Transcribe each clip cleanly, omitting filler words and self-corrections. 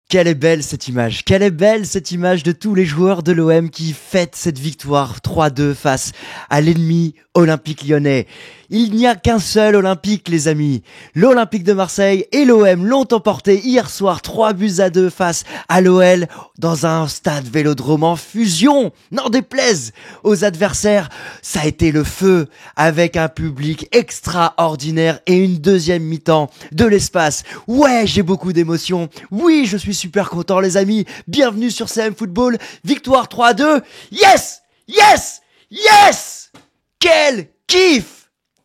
Quelle est belle cette image, quelle est belle cette image de tous les joueurs de l'OM qui fêtent cette victoire 3-2 face à l'ennemi olympique lyonnais. Il n'y a qu'un seul Olympique, les amis. L'Olympique de Marseille et l'OM l'ont emporté hier soir 3-2 face à l'OL dans un stade Vélodrome en fusion. N'en déplaise aux adversaires, ça a été le feu avec un public extraordinaire et une deuxième mi-temps de l'espace. Ouais, j'ai beaucoup d'émotions. Oui, je suis super content, les amis. Bienvenue sur CM Football. Victoire 3-2. Yes! Yes! Yes! Quel kiff!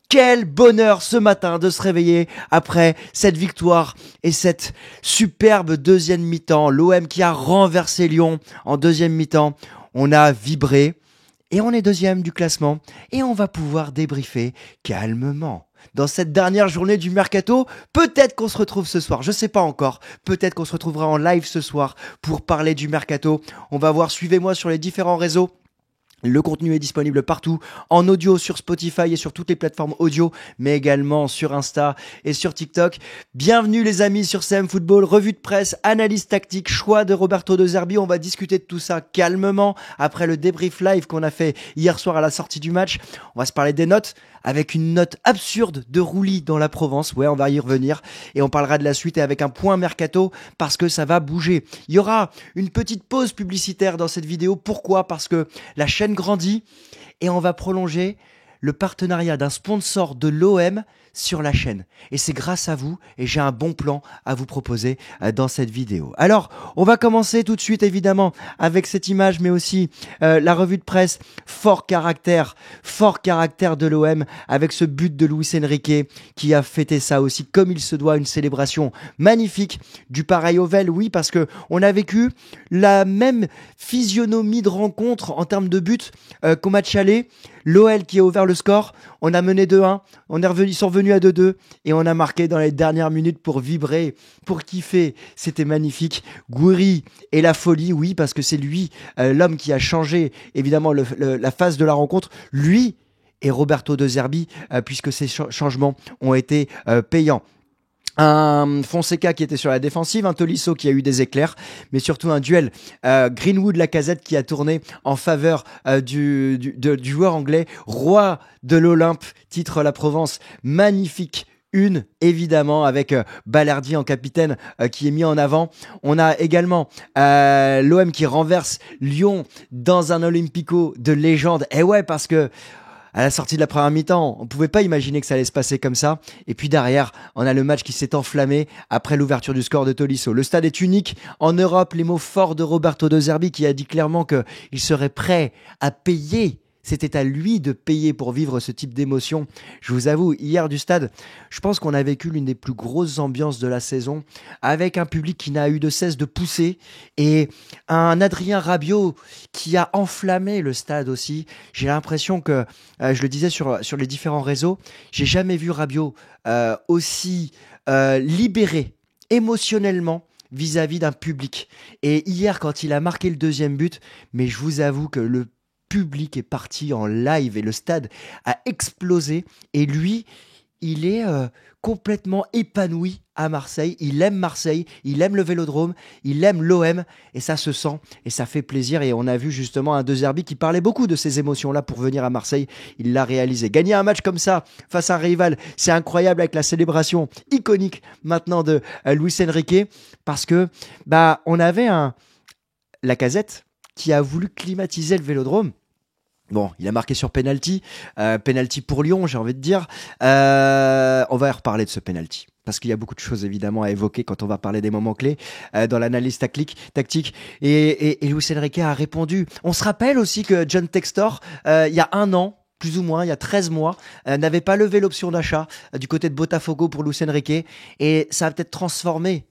Quel bonheur ce matin de se réveiller après cette victoire et cette superbe deuxième mi-temps. L'OM qui a renversé Lyon en deuxième mi-temps. On a vibré et on est deuxième du classement et on va pouvoir débriefer calmement. Dans cette dernière journée du Mercato, peut-être qu'on se retrouve ce soir, je sais pas encore, peut-être qu'on se retrouvera en live ce soir pour parler du Mercato. On va voir, suivez-moi sur les différents réseaux. Le contenu est disponible partout, en audio sur Spotify et sur toutes les plateformes audio, mais également sur Insta et sur TikTok. Bienvenue les amis sur CM Football, revue de presse, analyse tactique, choix de Roberto De Zerbi. On va discuter de tout ça calmement après le débrief live qu'on a fait hier soir à la sortie du match. On va se parler des notes avec une note absurde de Roulis dans la Provence. Ouais, on va y revenir et on parlera de la suite et avec un point mercato parce que ça va bouger. Il y aura une petite pause publicitaire dans cette vidéo. Pourquoi ? Parce que la chaîne grandit et on va prolonger le partenariat d'un sponsor de l'OM sur la chaîne. Et c'est grâce à vous et j'ai un bon plan à vous proposer dans cette vidéo. Alors, on va commencer tout de suite évidemment avec cette image mais aussi la revue de presse fort caractère de l'OM avec ce but de Luis Enrique qui a fêté ça aussi comme il se doit, une célébration magnifique du pareil au Vel. Oui, parce que on a vécu la même physionomie de rencontre en termes de buts qu'au match aller. L'OL qui a ouvert le score, on a mené 2-1, ils sont revenus à 2-2 et on a marqué dans les dernières minutes pour vibrer, pour kiffer. C'était magnifique. Gouiri et la folie, oui, parce que c'est lui, l'homme qui a changé évidemment la phase de la rencontre. Lui et Roberto De Zerbi, puisque ces changements ont été payants. Un Fonseca qui était sur la défensive, un Tolisso qui a eu des éclairs, mais surtout un duel Greenwood-Lacazette qui a tourné en faveur du joueur anglais, roi de l'Olympe, titre la Provence, magnifique. Une, évidemment, avec Balerdi en capitaine qui est mis en avant. On a également l'OM qui renverse Lyon dans un Olympico de légende. Et ouais, parce que à la sortie de la première mi-temps, on pouvait pas imaginer que ça allait se passer comme ça. Et puis derrière, on a le match qui s'est enflammé après l'ouverture du score de Tolisso. Le stade est unique en Europe. Les mots forts de Roberto De Zerbi qui a dit clairement qu'il serait prêt à payer. C'était à lui de payer pour vivre ce type d'émotion. Je vous avoue, hier du stade, je pense qu'on a vécu l'une des plus grosses ambiances de la saison, avec un public qui n'a eu de cesse de pousser et un Adrien Rabiot qui a enflammé le stade aussi. J'ai l'impression que, je le disais sur les différents réseaux, j'ai jamais vu Rabiot aussi libéré émotionnellement vis-à-vis d'un public. Et hier, quand il a marqué le deuxième but, mais je vous avoue que le public est parti en live et le stade a explosé et lui, il est complètement épanoui à Marseille. Il aime Marseille, il aime le Vélodrome, il aime l'OM et ça se sent et ça fait plaisir. Et on a vu justement un De Zerbi qui parlait beaucoup de ces émotions-là pour venir à Marseille. Il l'a réalisé. Gagner un match comme ça face à un rival, c'est incroyable avec la célébration iconique maintenant de Luis Enrique parce que on avait Lacazette qui a voulu climatiser le Vélodrome. Bon, il a marqué sur penalty pour Lyon, j'ai envie de dire. On va y reparler de ce penalty. Parce qu'il y a beaucoup de choses évidemment à évoquer quand on va parler des moments clés dans l'analyse tactique. Et Luis Enrique a répondu. On se rappelle aussi que John Textor, il y a un an, plus ou moins, il y a 13 mois, n'avait pas levé l'option d'achat du côté de Botafogo pour Luis Enrique. Et ça a peut-être transformé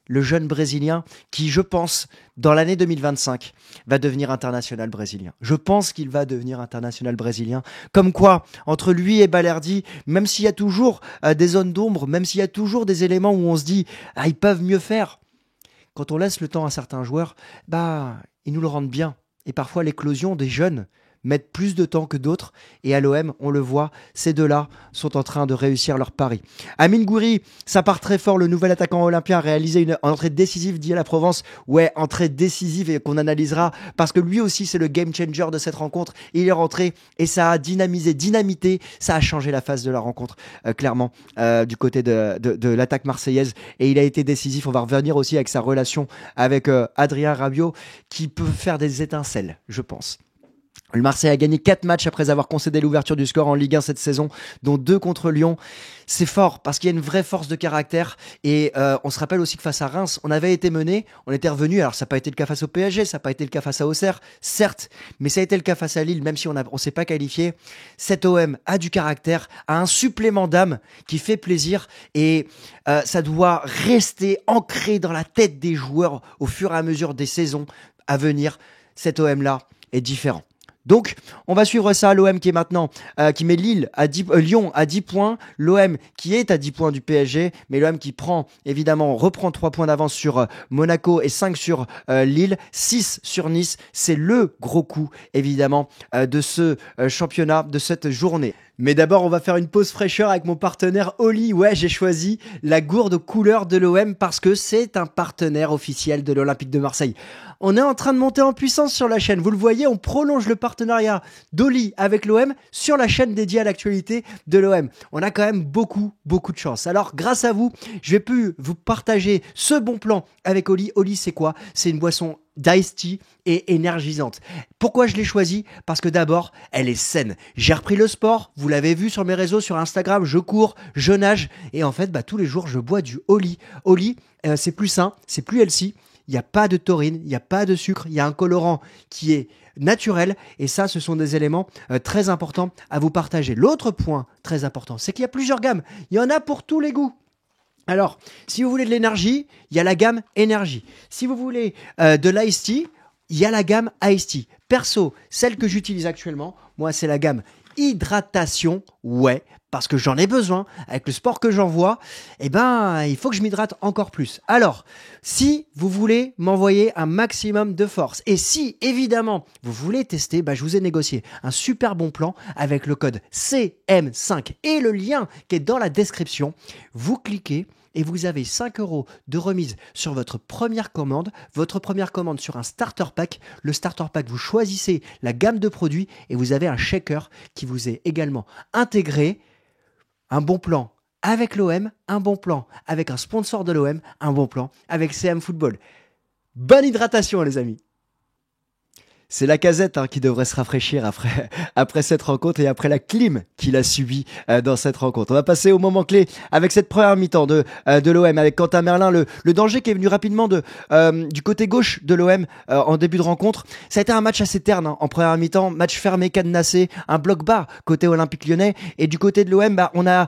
le jeune Brésilien qui, je pense, dans l'année 2025, va devenir international brésilien. Je pense qu'il va devenir international brésilien. Comme quoi, entre lui et Balerdi, même s'il y a toujours des zones d'ombre, même s'il y a toujours des éléments où on se dit « Ah, ils peuvent mieux faire », quand on laisse le temps à certains joueurs, ils nous le rendent bien. Et parfois, l'éclosion des jeunes mettent plus de temps que d'autres. Et à l'OM, on le voit, ces deux-là sont en train de réussir leur pari. Amine Gouiri, ça part très fort. Le nouvel attaquant olympien a réalisé une entrée décisive, dit à la Provence. Ouais, entrée décisive et qu'on analysera parce que lui aussi, c'est le game changer de cette rencontre. Il est rentré et ça a dynamité, ça a changé la phase de la rencontre, clairement, du côté de l'attaque marseillaise. Et il a été décisif. On va revenir aussi avec sa relation avec Adrien Rabiot, qui peut faire des étincelles, je pense. Le Marseille a gagné 4 matchs après avoir concédé l'ouverture du score en Ligue 1 cette saison, dont 2 contre Lyon. C'est fort parce qu'il y a une vraie force de caractère et on se rappelle aussi que face à Reims, on avait été mené, on était revenu. Alors ça n'a pas été le cas face au PSG, ça n'a pas été le cas face à Auxerre, certes, mais ça a été le cas face à Lille, même si on ne s'est pas qualifié. Cet OM a du caractère, a un supplément d'âme qui fait plaisir et ça doit rester ancré dans la tête des joueurs au fur et à mesure des saisons à venir. Cet OM-là est différent. Donc, on va suivre ça. L'OM qui est maintenant, qui met Lyon à 10 points. L'OM qui est à 10 points du PSG. Mais l'OM qui reprend 3 points d'avance sur Monaco et 5 sur Lille. 6 sur Nice. C'est le gros coup, évidemment, de ce championnat, de cette journée. Mais d'abord, on va faire une pause fraîcheur avec mon partenaire Oli. Ouais, j'ai choisi la gourde couleur de l'OM parce que c'est un partenaire officiel de l'Olympique de Marseille. On est en train de monter en puissance sur la chaîne. Vous le voyez, on prolonge le partenariat d'Oli avec l'OM sur la chaîne dédiée à l'actualité de l'OM. On a quand même beaucoup de chance. Alors, grâce à vous, je vais plus vous partager ce bon plan avec Oli. Oli, c'est quoi? C'est une boisson d'Ice Tea et énergisante. Pourquoi je l'ai choisie? Parce que d'abord, elle est saine. J'ai repris le sport, vous l'avez vu sur mes réseaux, sur Instagram, je cours, je nage et en fait, tous les jours, je bois du Oli. Oli, c'est plus sain, c'est plus healthy. Il n'y a pas de taurine, il n'y a pas de sucre, il y a un colorant qui est naturel et ça, ce sont des éléments très importants à vous partager. L'autre point très important, c'est qu'il y a plusieurs gammes. Il y en a pour tous les goûts. Alors, si vous voulez de l'énergie, il y a la gamme énergie. Si vous voulez de l'Ice Tea, il y a la gamme Ice Tea. Perso, celle que j'utilise actuellement, moi, c'est la gamme hydratation. Ouais, parce que j'en ai besoin. Avec le sport que j'envoie, il faut que je m'hydrate encore plus. Alors, si vous voulez m'envoyer un maximum de force, et si, évidemment, vous voulez tester, je vous ai négocié un super bon plan avec le code CM5 et le lien qui est dans la description. Vous cliquez et vous avez 5 € de remise sur votre première commande sur un starter pack. Le starter pack, vous choisissez la gamme de produits et vous avez un shaker qui vous est également intégré. Un bon plan avec l'OM, un bon plan avec un sponsor de l'OM, un bon plan avec CM Football. Bonne hydratation les amis! C'est Lacazette qui devrait se rafraîchir après cette rencontre et après la clim qu'il a subie dans cette rencontre. On va passer au moment clé avec cette première mi-temps de l'OM avec Quentin Merlin, le danger qui est venu rapidement du côté gauche de l'OM en début de rencontre. Ça a été un match assez terne en première mi-temps, match fermé, cadenassé, un bloc bas côté Olympique Lyonnais et du côté de l'OM, on a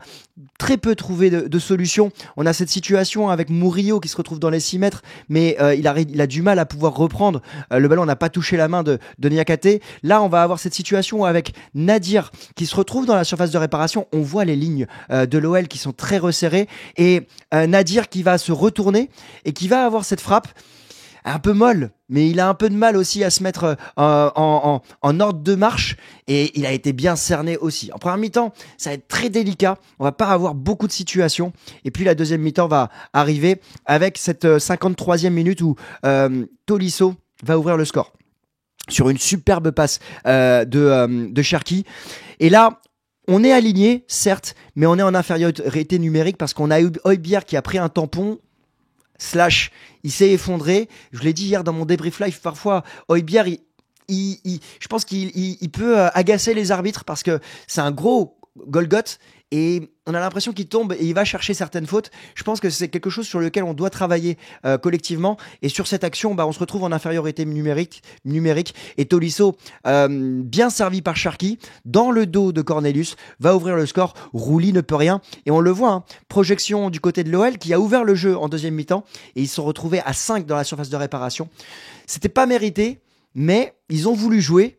très peu trouvé de solutions. On a cette situation avec Murillo qui se retrouve dans les 6 mètres, mais il a du mal à pouvoir reprendre le ballon. On n'a pas touché la main de Niakate. Là, on va avoir cette situation avec Nadir qui se retrouve dans la surface de réparation. On voit les lignes de l'OL qui sont très resserrées et Nadir qui va se retourner et qui va avoir cette frappe un peu molle, mais il a un peu de mal aussi à se mettre en ordre de marche et il a été bien cerné aussi. En première mi-temps, ça va être très délicat, on va pas avoir beaucoup de situations et puis la deuxième mi-temps va arriver avec cette 53e minute où Tolisso va ouvrir le score sur une superbe passe de Cherki. Et là, on est aligné, certes, mais on est en infériorité numérique parce qu'on a Højbjerg qui a pris un tampon / il s'est effondré. Je l'ai dit hier dans mon débrief live, parfois Højbjerg, je pense qu'il peut agacer les arbitres parce que c'est un gros Golgoth et on a l'impression qu'il tombe et il va chercher certaines fautes. Je pense que c'est quelque chose sur lequel on doit travailler collectivement et sur cette action, on se retrouve en infériorité numérique et Tolisso, bien servi par Cherki, dans le dos de Cornelius, va ouvrir le score. Rouli ne peut rien et on le voit, projection du côté de l'OL qui a ouvert le jeu en deuxième mi-temps et ils se sont retrouvés à 5 dans la surface de réparation. C'était pas mérité, mais ils ont voulu jouer,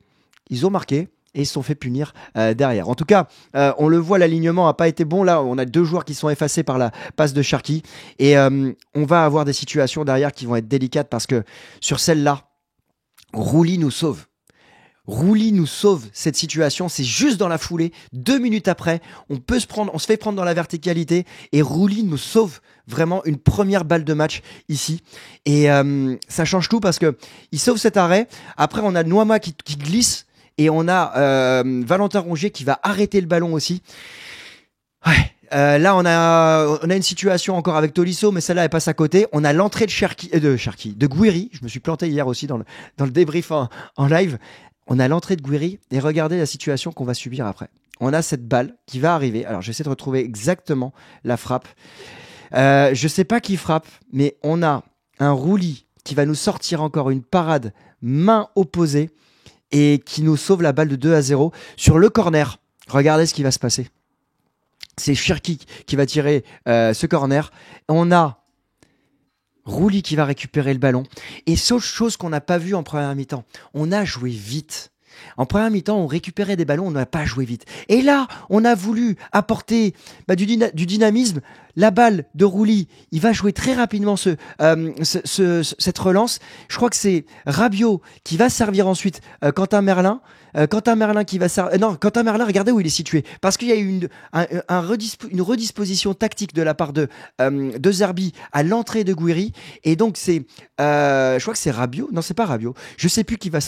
ils ont marqué et ils se sont fait punir derrière. En tout cas, on le voit, l'alignement n'a pas été bon. Là, on a 2 joueurs qui sont effacés par la passe de Cherki et on va avoir des situations derrière qui vont être délicates parce que sur celle-là, Rouli nous sauve. Rouli nous sauve cette situation, c'est juste dans la foulée, 2 minutes après, on se fait prendre dans la verticalité et Rouli nous sauve vraiment une première balle de match ici. Et ça change tout parce que il sauve cet arrêt. Après, on a Noama qui glisse et on a Valentin Rongier qui va arrêter le ballon aussi. Ouais. Là, on a une situation encore avec Tolisso, mais celle-là, elle passe à côté. On a l'entrée de Gouiri. Je me suis planté hier aussi dans le débrief en live. On a l'entrée de Gouiri et regardez la situation qu'on va subir après. On a cette balle qui va arriver. Alors, j'essaie de retrouver exactement la frappe. Je sais pas qui frappe, mais on a un Rouli qui va nous sortir encore une parade main opposée et qui nous sauve la balle de 2-0 sur le corner. Regardez ce qui va se passer. C'est Cherki qui va tirer ce corner. On a Rouli qui va récupérer le ballon. Et seule chose qu'on n'a pas vu en première mi-temps, on a joué vite. En première mi-temps, on récupérait des ballons, on n'a pas joué vite. Et là, on a voulu apporter du dynamisme. La balle de Rouli, il va jouer très rapidement cette relance. Je crois que c'est Rabiot qui va servir ensuite Quentin Merlin. Quentin Merlin qui va servir... non, Quentin Merlin, regardez où il est situé. Parce qu'il y a eu une redisposition tactique de la part de Zerbi à l'entrée de Gouiri. Et donc, je crois que c'est Rabiot. Non, c'est pas Rabiot. Je sais plus qui va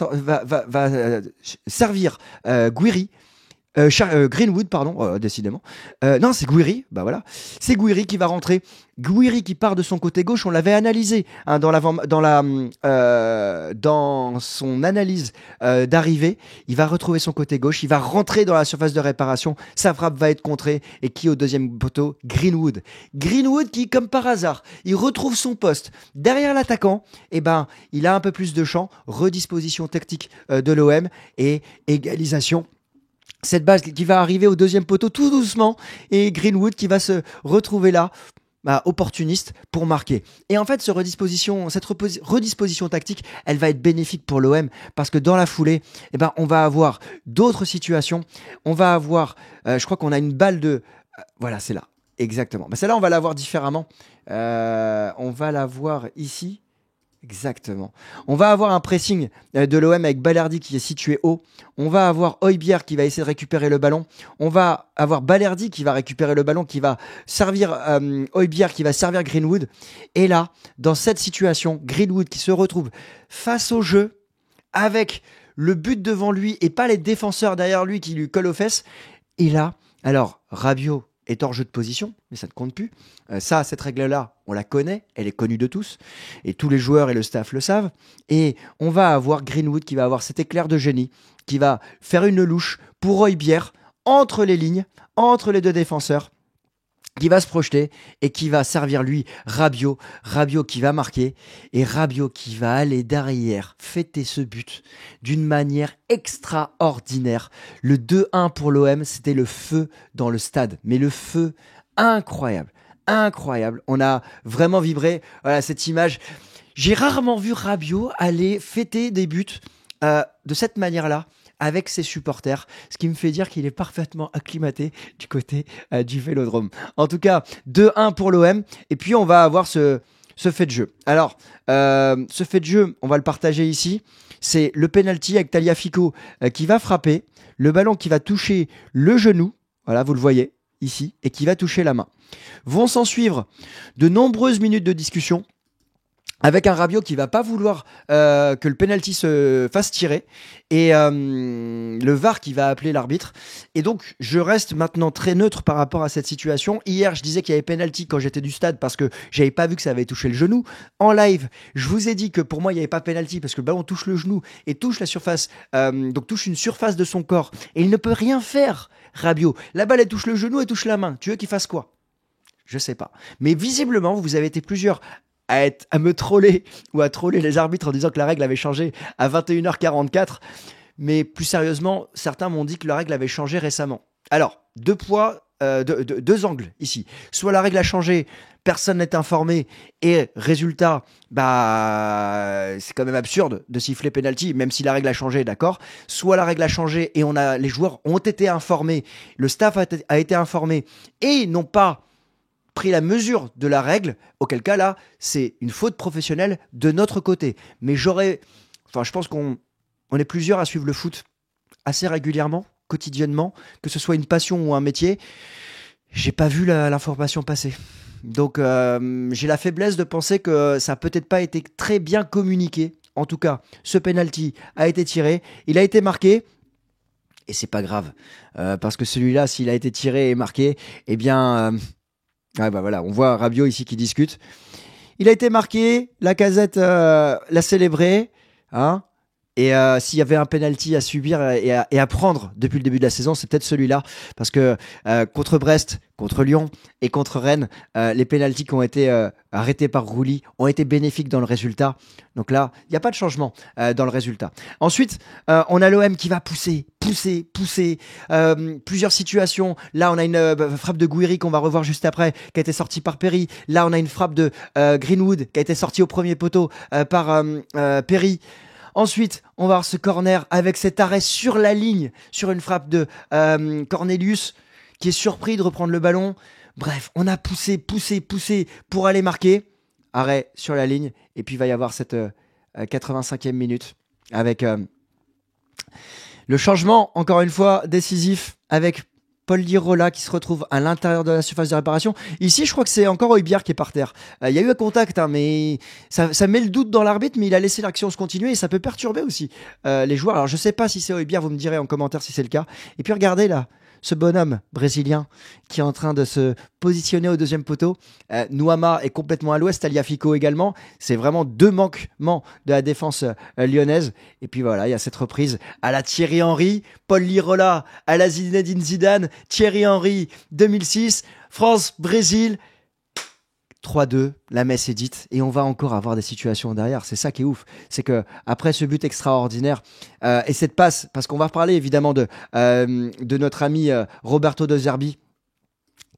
servir Gouiri. Greenwood, pardon, décidément. Non, c'est Gouiri, bah voilà. C'est Gouiri qui va rentrer. Gouiri qui part de son côté gauche, on l'avait analysé hein, dans son analyse d'arrivée. Il va retrouver son côté gauche, il va rentrer dans la surface de réparation. Sa frappe va être contrée. Et qui au deuxième poteau? Greenwood. Greenwood qui, comme par hasard, il retrouve son poste derrière l'attaquant. Et ben, il a un peu plus de champ. Redisposition tactique de l'OM et égalisation. Cette balle qui va arriver au deuxième poteau tout doucement et Greenwood qui va se retrouver là, opportuniste pour marquer. Et en fait, cette redisposition tactique, elle va être bénéfique pour l'OM parce que dans la foulée, on va avoir d'autres situations. On va avoir, je crois qu'on a une balle de... voilà, c'est là, exactement. Celle-là, on va la voir différemment. On va la voir ici. Exactement. On va avoir un pressing de l'OM avec Balerdi qui est situé haut. On va avoir Højbjerg qui va essayer de récupérer le ballon. On va avoir Balerdi qui va récupérer le ballon, qui va servir Højbjerg, qui va servir Greenwood. Et là, dans cette situation, Greenwood qui se retrouve face au jeu avec le but devant lui et pas les défenseurs derrière lui qui lui collent aux fesses. Et là, alors Rabiot est hors jeu de position, mais ça ne compte plus. Cette règle-là, on la connaît, elle est connue de tous, et tous les joueurs et le staff le savent. Et on va avoir Greenwood qui va avoir cet éclair de génie, qui va faire une louche pour Højbjerg entre les lignes, entre les deux défenseurs, qui va se projeter et qui va servir lui Rabiot qui va marquer et Rabiot qui va aller derrière fêter ce but d'une manière extraordinaire. Le 2-1 pour l'OM, c'était le feu dans le stade, mais le feu incroyable. On a vraiment vibré. Voilà cette image. J'ai rarement vu Rabiot aller fêter des buts de cette manière-là avec ses supporters, ce qui me fait dire qu'il est parfaitement acclimaté du côté du Vélodrome. En tout cas, 2-1 pour l'OM, et puis on va avoir ce fait de jeu. Alors, ce fait de jeu, on va le partager ici, c'est le penalty avec Tagliafico qui va frapper, le ballon qui va toucher le genou, voilà, vous le voyez ici, et qui va toucher la main. Vont s'en suivre de nombreuses minutes de discussion, avec un Rabiot qui va pas vouloir que le penalty se fasse tirer et le VAR qui va appeler l'arbitre. Et donc, je reste maintenant très neutre par rapport à cette situation. Hier, je disais qu'il y avait penalty quand j'étais du stade parce que j'avais pas vu que ça avait touché le genou. En live, je vous ai dit que pour moi, il n'y avait pas penalty parce que le ballon touche le genou et touche la surface, donc touche une surface de son corps. Et il ne peut rien faire, Rabiot. La balle, elle touche le genou, elle touche la main. Tu veux qu'il fasse quoi? Je sais pas. Mais visiblement, vous avez été plusieurs à me troller ou à troller les arbitres en disant que la règle avait changé à 21h44. Mais plus sérieusement, certains m'ont dit que la règle avait changé récemment. Alors, deux angles ici. Soit la règle a changé, personne n'est informé et résultat, c'est quand même absurde de siffler penalty, même si la règle a changé, d'accord. Soit la règle a changé et les joueurs ont été informés, le staff a été informé et n'ont pas pris la mesure de la règle, auquel cas là, c'est une faute professionnelle de notre côté. Mais je pense qu'on on est plusieurs à suivre le foot assez régulièrement, quotidiennement, que ce soit une passion ou un métier. J'ai pas vu l'information passer. Donc j'ai la faiblesse de penser que ça a peut-être pas été très bien communiqué. En tout cas, ce penalty a été tiré, il a été marqué. Et c'est pas grave, parce que celui-là, s'il a été tiré et marqué, eh bien, ouais, bah voilà, on voit Rabiot ici qui discute. Il a été marqué, Lacazette l'a célébré, hein. Et s'il y avait un penalty à subir et à prendre depuis le début de la saison, c'est peut-être celui-là. Parce que contre Brest, contre Lyon et contre Rennes, les penaltys qui ont été arrêtés par Rouli ont été bénéfiques dans le résultat. Donc là, il n'y a pas de changement dans le résultat. Ensuite, on a l'OM qui va pousser. Plusieurs situations. Là, on a une frappe de Gouiri qu'on va revoir juste après, qui a été sortie par Perry. Là, on a une frappe de Greenwood qui a été sortie au premier poteau par Perry. Ensuite, on va avoir ce corner avec cet arrêt sur la ligne, sur une frappe de Cornelius, qui est surpris de reprendre le ballon. Bref, on a poussé pour aller marquer. Arrêt sur la ligne. Et puis, il va y avoir cette 85e minute avec le changement, encore une fois, décisif, avec Paul Lirola qui se retrouve à l'intérieur de la surface de réparation. Ici, je crois que c'est encore Højbjerg qui est par terre. Il y a eu un contact, hein, mais ça met le doute dans l'arbitre, mais il a laissé l'action se continuer et ça peut perturber aussi les joueurs. Alors, je ne sais pas si c'est Højbjerg, vous me direz en commentaire si c'est le cas. Et puis, regardez là, ce bonhomme brésilien qui est en train de se positionner au deuxième poteau. Nuama est complètement à l'ouest, Tagliafico également. C'est vraiment deux manquements de la défense lyonnaise. Et puis voilà, il y a cette reprise à la Thierry Henry, Paul Lirola à la Zinedine Zidane, Thierry Henry 2006, France-Brésil. 3-2, la messe est dite et on va encore avoir des situations derrière. C'est ça qui est ouf. C'est que après ce but extraordinaire et cette passe, parce qu'on va reparler évidemment de notre ami Roberto De Zerbi,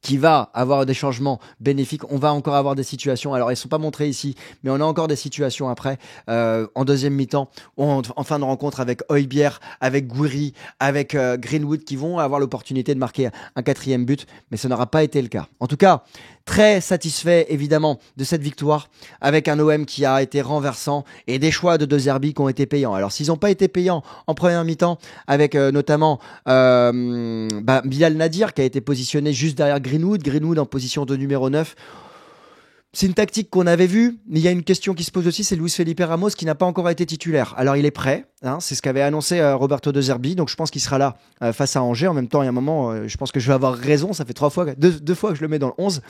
qui va avoir des changements bénéfiques. On va encore avoir des situations. Alors, elles ne sont pas montrées ici, mais on a encore des situations après, en deuxième mi-temps, en fin de rencontre avec Højbjerg, avec Gouiri, avec Greenwood, qui vont avoir l'opportunité de marquer un quatrième but, mais ça n'aura pas été le cas. En tout cas, très satisfait, évidemment, de cette victoire, avec un OM qui a été renversant et des choix de De Zerbi qui ont été payants. Alors, s'ils n'ont pas été payants en première mi-temps, avec notamment Bilal Nadir, qui a été positionné juste derrière Greenwood en position de numéro 9. C'est une tactique qu'on avait vue, mais il y a une question qui se pose aussi, c'est Luis Felipe Ramos qui n'a pas encore été titulaire. Alors il est prêt, hein, c'est ce qu'avait annoncé Roberto De Zerbi, donc je pense qu'il sera là face à Angers. En même temps, il y a un moment, je pense que je vais avoir raison, ça fait deux fois que je le mets dans le 11.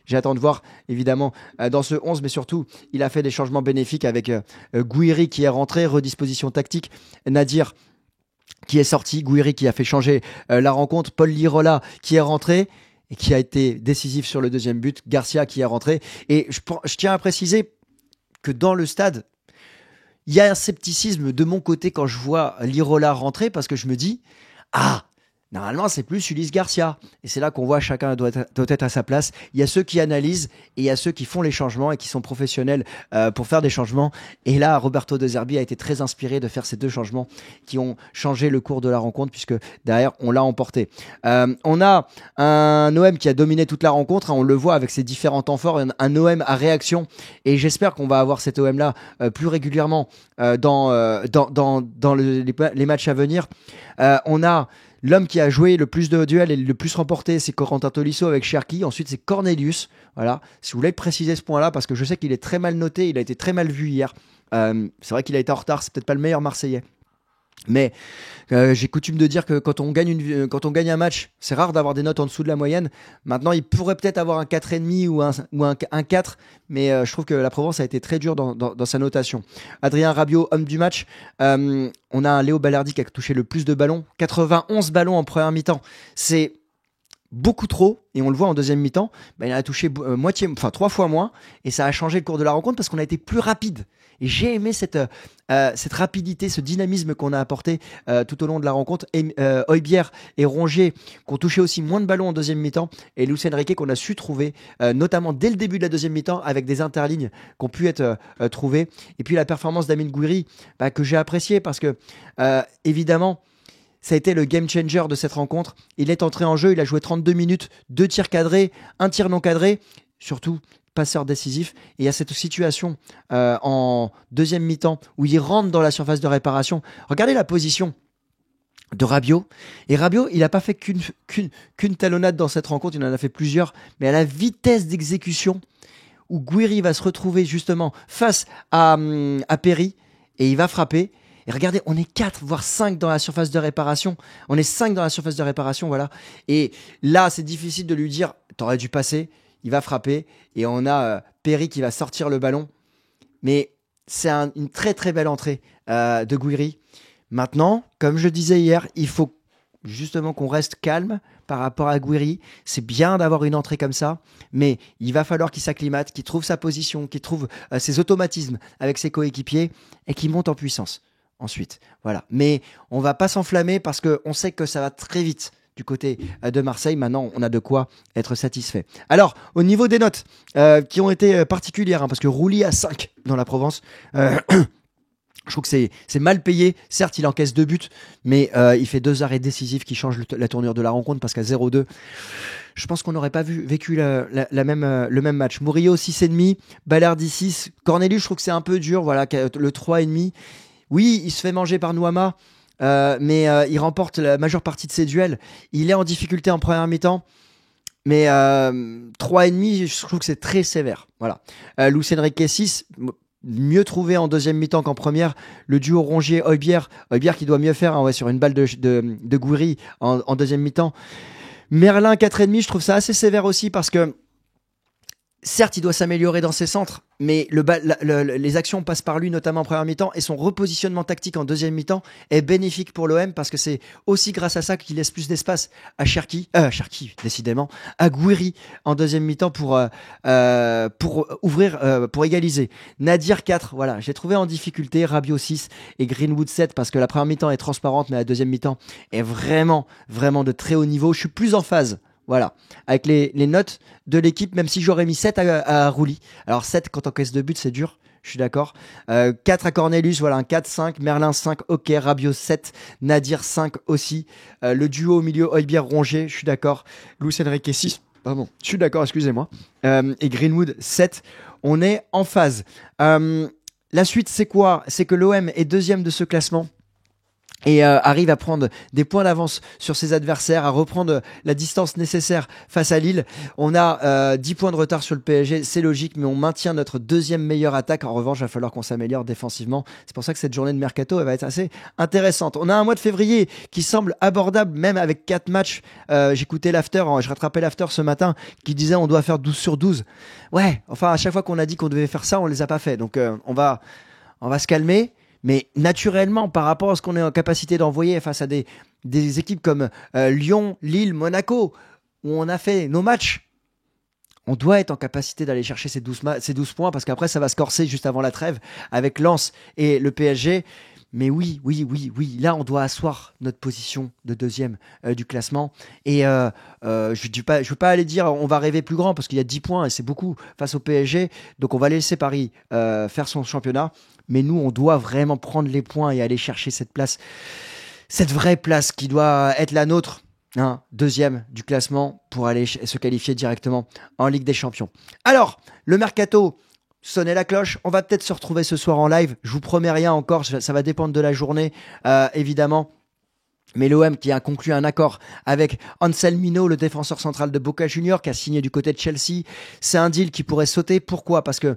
J'attends de voir, évidemment, dans ce 11, mais surtout, il a fait des changements bénéfiques avec Gouiri qui est rentré, redisposition tactique, Nadir qui est sorti, Gouiri qui a fait changer la rencontre, Paul Lirola qui est rentré et qui a été décisif sur le deuxième but, Garcia qui est rentré. Et je tiens à préciser que dans le stade, il y a un scepticisme de mon côté quand je vois Lirola rentrer, parce que je me dis, normalement, c'est plus Ulysse Garcia. Et c'est là qu'on voit chacun doit être à sa place. Il y a ceux qui analysent et il y a ceux qui font les changements et qui sont professionnels pour faire des changements. Et là, Roberto De Zerbi a été très inspiré de faire ces deux changements qui ont changé le cours de la rencontre, puisque derrière, on l'a emporté. On a un OM qui a dominé toute la rencontre. Hein, on le voit avec ses différents temps forts. Un OM à réaction. Et j'espère qu'on va avoir cet OM-là plus régulièrement dans les matchs à venir. On a l'homme qui a joué le plus de duels et le plus remporté, c'est Corentin Tolisso avec Cherki. Ensuite, c'est Cornelius. Voilà. Si vous voulez préciser ce point-là, parce que je sais qu'il est très mal noté, il a été très mal vu hier. C'est vrai qu'il a été en retard, c'est peut-être pas le meilleur Marseillais. Mais j'ai coutume de dire que quand on gagne un match, c'est rare d'avoir des notes en dessous de la moyenne. Maintenant, il pourrait peut-être avoir un 4,5 ou un 4, mais je trouve que la Provence a été très dure dans sa notation. Adrien Rabiot, homme du match. On a un Léo Balerdi qui a touché le plus de ballons, 91 ballons en première mi-temps. C'est beaucoup trop, et on le voit en deuxième mi-temps, il a touché 3 fois moins, et ça a changé le cours de la rencontre parce qu'on a été plus rapide. Et j'ai aimé cette rapidité, ce dynamisme qu'on a apporté tout au long de la rencontre. Højbjerg et Rongier qui ont touché aussi moins de ballons en deuxième mi-temps, et Luis Enrique qu'on a su trouver, notamment dès le début de la deuxième mi-temps, avec des interlignes qui ont pu être trouvées. Et puis la performance d'Amine Gouiri, que j'ai appréciée parce que, évidemment, ça a été le game changer de cette rencontre. Il est entré en jeu, il a joué 32 minutes, 2 tirs cadrés, 1 tir non cadré. Surtout, passeur décisif. Et il y a cette situation en deuxième mi-temps où il rentre dans la surface de réparation. Regardez la position de Rabiot. Et Rabiot, il n'a pas fait qu'une talonnade dans cette rencontre, il en a fait plusieurs. Mais à la vitesse d'exécution où Gouiri va se retrouver justement face à Perry et il va frapper. Et regardez, on est 4, voire 5 dans la surface de réparation. On est 5 dans la surface de réparation, voilà. Et là, c'est difficile de lui dire, t'aurais dû passer. Il va frapper. Et on a Perry qui va sortir le ballon. Mais c'est une très très belle entrée de Gouiri. Maintenant, comme je le disais hier, il faut justement qu'on reste calme par rapport à Gouiri. C'est bien d'avoir une entrée comme ça, mais il va falloir qu'il s'acclimate, qu'il trouve sa position, qu'il trouve ses automatismes avec ses coéquipiers et qu'il monte en puissance ensuite. Voilà. Mais on va pas s'enflammer parce qu'on sait que ça va très vite du côté de Marseille. Maintenant, on a de quoi être satisfait. Alors, au niveau des notes qui ont été particulières, parce que Rouli a 5 dans la Provence. Je trouve que c'est mal payé. Certes, il encaisse 2 buts, mais il fait 2 arrêts décisifs qui changent la tournure de la rencontre parce qu'à 0-2, je pense qu'on n'aurait pas vécu le même match. Murillo 6,5, Balerdi 6, Cornelius, je trouve que c'est un peu dur. Voilà, le 3,5. Oui, il se fait manger par Nuama, mais il remporte la majeure partie de ses duels. Il est en difficulté en première mi-temps. Mais 3,5, je trouve que c'est très sévère. Voilà. Luis Enrique 6, mieux trouvé en deuxième mi-temps qu'en première. Le duo Rongier-Højbjerg qui doit mieux faire sur une balle de Gouiri en deuxième mi-temps. Merlin 4,5, je trouve ça assez sévère aussi parce que certes, il doit s'améliorer dans ses centres, mais les actions passent par lui, notamment en première mi-temps, et son repositionnement tactique en deuxième mi-temps est bénéfique pour l'OM parce que c'est aussi grâce à ça qu'il laisse plus d'espace à Cherki, décidément, à Gouiri en deuxième mi-temps pour ouvrir, pour égaliser. Nadir 4, voilà, j'ai trouvé en difficulté, Rabiot 6 et Greenwood 7 parce que la première mi-temps est transparente, mais la deuxième mi-temps est vraiment, vraiment de très haut niveau. Je suis plus en phase. Voilà, avec les notes de l'équipe, même si j'aurais mis 7 à Rouli. Alors 7 quand on caisse 2 buts, c'est dur, je suis d'accord. 4 à Cornelius, voilà, un 4-5, Merlin 5, ok, Rabiot 7, Nadir 5 aussi. Le duo au milieu, Højbjerg-Rongier, je suis d'accord. Luis Enrique 6, pardon, je suis d'accord, excusez-moi. Et Greenwood 7, on est en phase. La suite, c'est quoi? C'est que l'OM est deuxième de ce classement. Et arrive à prendre des points d'avance sur ses adversaires, à reprendre la distance nécessaire face à Lille. On a 10 points de retard sur le PSG, c'est logique, mais on maintient notre deuxième meilleure attaque. En revanche, il va falloir qu'on s'améliore défensivement. C'est pour ça que cette journée de mercato elle va être assez intéressante. On a un mois de février qui semble abordable, même avec 4 matchs. J'écoutais l'after, je rattrapais l'after ce matin, qui disait on doit faire 12 sur 12. Ouais, enfin à chaque fois qu'on a dit qu'on devait faire ça, on les a pas fait. Donc on va se calmer. Mais naturellement, par rapport à ce qu'on est en capacité d'envoyer face à des équipes comme Lyon, Lille, Monaco, où on a fait nos matchs, on doit être en capacité d'aller chercher ces 12 points parce qu'après, ça va se corser juste avant la trêve avec Lens et le PSG. Mais oui, là, on doit asseoir notre position de deuxième du classement. Et je veux pas aller dire on va rêver plus grand parce qu'il y a 10 points et c'est beaucoup face au PSG. Donc, on va laisser Paris faire son championnat. Mais nous, on doit vraiment prendre les points et aller chercher cette place, cette vraie place qui doit être la nôtre, deuxième du classement pour aller se qualifier directement en Ligue des Champions. Alors, le mercato, sonnez la cloche. On va peut-être se retrouver ce soir en live. Je vous promets rien encore, ça va dépendre de la journée, évidemment. Mais l'OM qui a conclu un accord avec Anselmino, le défenseur central de Boca Juniors, qui a signé du côté de Chelsea. C'est un deal qui pourrait sauter. Pourquoi? Parce que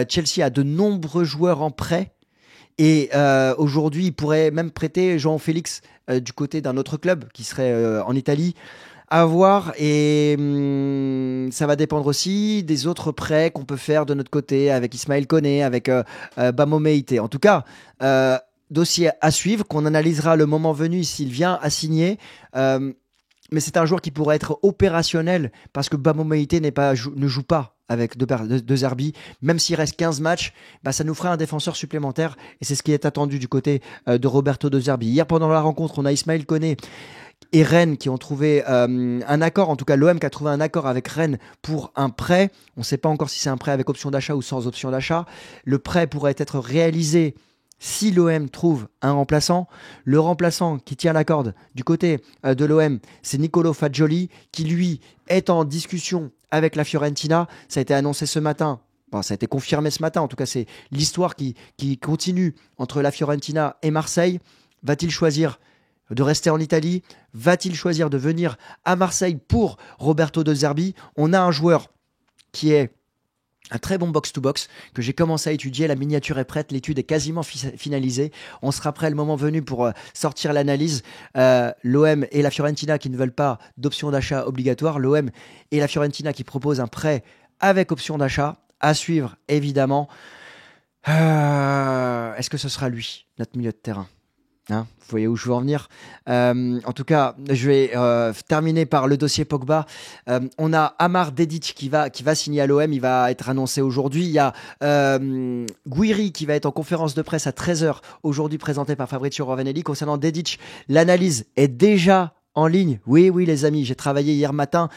Chelsea a de nombreux joueurs en prêt. Et aujourd'hui, il pourrait même prêter João Félix du côté d'un autre club qui serait en Italie. À voir. Et ça va dépendre aussi des autres prêts qu'on peut faire de notre côté avec Ismaël Koné, avec Bamo Meïté. En tout cas... dossier à suivre, qu'on analysera le moment venu s'il vient à signer. Mais c'est un joueur qui pourrait être opérationnel parce que Bamo Meïté ne joue pas avec De Zerbi. Même s'il reste 15 matchs, ça nous fera un défenseur supplémentaire et c'est ce qui est attendu du côté de Roberto De Zerbi. Hier, pendant la rencontre, on a Ismaël Koné et Rennes qui ont trouvé un accord, en tout cas l'OM qui a trouvé un accord avec Rennes pour un prêt. On ne sait pas encore si c'est un prêt avec option d'achat ou sans option d'achat. Le prêt pourrait être réalisé si l'OM trouve un remplaçant. Le remplaçant qui tient la corde du côté de l'OM, c'est Nicolo Fagioli, qui lui est en discussion avec la Fiorentina. Ça a été annoncé ce matin. Bon, ça a été confirmé ce matin. En tout cas, c'est l'histoire qui continue entre la Fiorentina et Marseille. Va-t-il choisir de rester en Italie? Va-t-il choisir de venir à Marseille pour Roberto De Zerbi? On a un joueur qui est un très bon box-to-box que j'ai commencé à étudier. La miniature est prête, l'étude est quasiment finalisée. On sera prêt le moment venu pour sortir l'analyse. L'OM et la Fiorentina qui ne veulent pas d'option d'achat obligatoire. L'OM et la Fiorentina qui proposent un prêt avec option d'achat. À suivre, évidemment. Est-ce que ce sera lui, notre milieu de terrain? Hein, vous voyez où je veux en venir. En tout cas, je vais terminer par le dossier Pogba. On a Amar Dedic qui va signer à l'OM. Il va être annoncé aujourd'hui. Il y a Guiri qui va être en conférence de presse à 13h aujourd'hui, présentée par Fabrizio Rovanelli. Concernant Dedic, l'analyse est déjà en ligne. Oui, les amis, j'ai travaillé hier matin,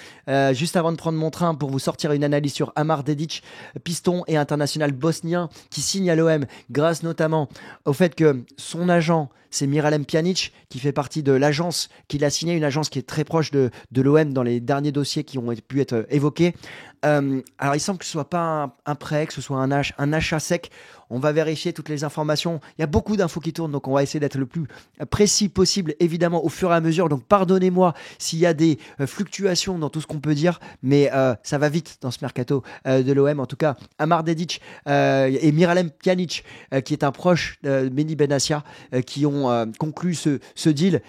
juste avant de prendre mon train, pour vous sortir une analyse sur Amar Dedic, piston et international bosnien, qui signe à l'OM, grâce notamment au fait que son agent, c'est Miralem Pjanic, qui fait partie de l'agence qu'il a signé, une agence qui est très proche de l'OM dans les derniers dossiers qui ont pu être évoqués. Alors, il semble que ce soit pas un prêt, que ce soit un achat sec. On va vérifier toutes les informations. Il y a beaucoup d'infos qui tournent, donc on va essayer d'être le plus précis possible, évidemment, au fur et à mesure. Donc, pardonnez-moi s'il y a des fluctuations dans tout ce qu'on peut dire, mais ça va vite dans ce mercato de l'OM. En tout cas, Amar Dedic et Miralem Pjanic, qui est un proche de Mehdi Benassia, qui ont conclu ce deal.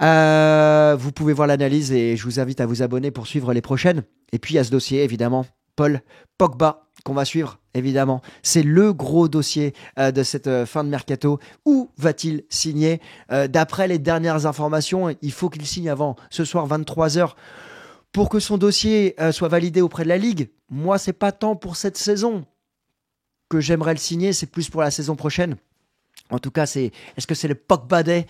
Vous pouvez voir l'analyse et je vous invite à vous abonner pour suivre les prochaines. Et puis, il y a ce dossier, évidemment, Paul Pogba, qu'on va suivre, évidemment. C'est le gros dossier de cette fin de mercato. Où va-t-il signer? D'après les dernières informations, il faut qu'il signe avant ce soir 23h pour que son dossier soit validé auprès de la Ligue. Moi, c'est pas tant pour cette saison que j'aimerais le signer, c'est plus pour la saison prochaine. En tout cas, est-ce que c'est le Pogba Day?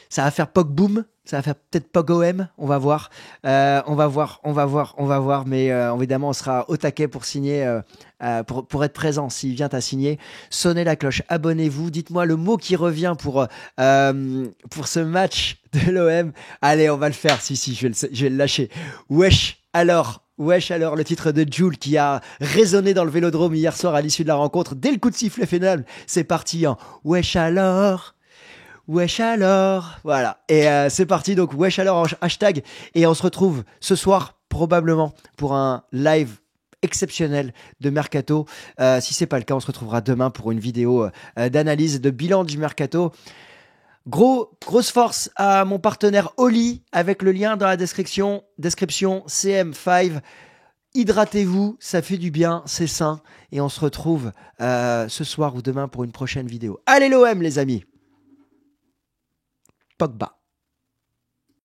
Ça va faire Pogboom, ça va faire peut-être Pogom, on va voir. On va voir. Mais évidemment, on sera au taquet pour signer, pour être présent s'il vient à signer. Sonnez la cloche, abonnez-vous, dites-moi le mot qui revient pour ce match de l'OM. Allez, on va le faire, si, je vais le lâcher. Wesh alors, le titre de Jul qui a résonné dans le Vélodrome hier soir à l'issue de la rencontre. Dès le coup de sifflet final, c'est parti en Wesh alors, voilà. Et c'est parti, donc Wesh alors en hashtag. Et on se retrouve ce soir, probablement, pour un live exceptionnel de Mercato. Si c'est pas le cas, on se retrouvera demain pour une vidéo d'analyse et de bilan du Mercato. Grosse force à mon partenaire Oli, avec le lien dans la description CM5. Hydratez-vous, ça fait du bien, c'est sain. Et on se retrouve ce soir ou demain pour une prochaine vidéo. Allez l'OM les amis. Pogba.